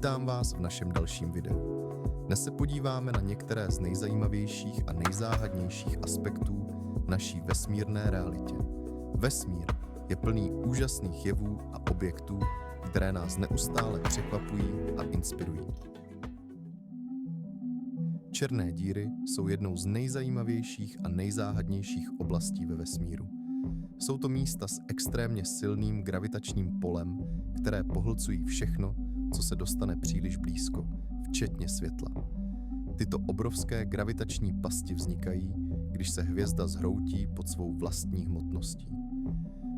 Vítám vás v našem dalším videu. Dnes se podíváme na některé z nejzajímavějších a nejzáhadnějších aspektů naší vesmírné realitě. Vesmír je plný úžasných jevů a objektů, které nás neustále překvapují a inspirují. Černé díry jsou jednou z nejzajímavějších a nejzáhadnějších oblastí ve vesmíru. Jsou to místa s extrémně silným gravitačním polem, které pohlcují všechno, co se dostane příliš blízko, včetně světla. Tyto obrovské gravitační pasti vznikají, když se hvězda zhroutí pod svou vlastní hmotností.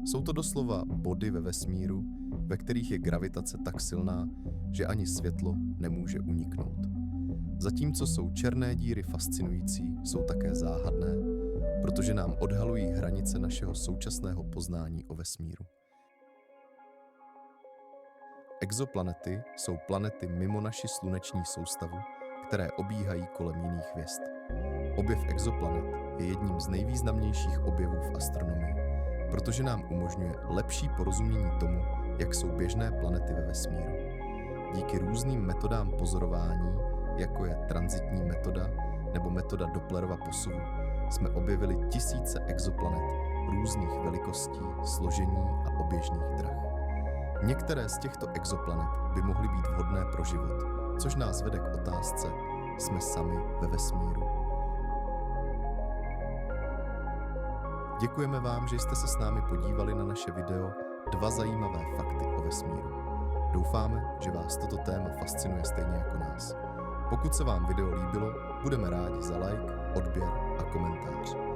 Jsou to doslova body ve vesmíru, ve kterých je gravitace tak silná, že ani světlo nemůže uniknout. Zatímco jsou černé díry fascinující, jsou také záhadné, protože nám odhalují hranice našeho současného poznání o vesmíru. Exoplanety jsou planety mimo naši sluneční soustavu, které obíhají kolem jiných hvězd. Objev exoplanet je jedním z nejvýznamnějších objevů v astronomii, protože nám umožňuje lepší porozumění tomu, jak jsou běžné planety ve vesmíru. Díky různým metodám pozorování, jako je tranzitní metoda nebo metoda Dopplerova posuvu, jsme objevili tisíce exoplanet různých velikostí, složení a oběžných drah. Některé z těchto exoplanet by mohly být vhodné pro život, což nás vede k otázce, jsme sami ve vesmíru. Děkujeme vám, že jste se s námi podívali na naše video 2 zajímavé fakty o vesmíru. Doufáme, že vás toto téma fascinuje stejně jako nás. Pokud se vám video líbilo, budeme rádi za like, odběr a komentář.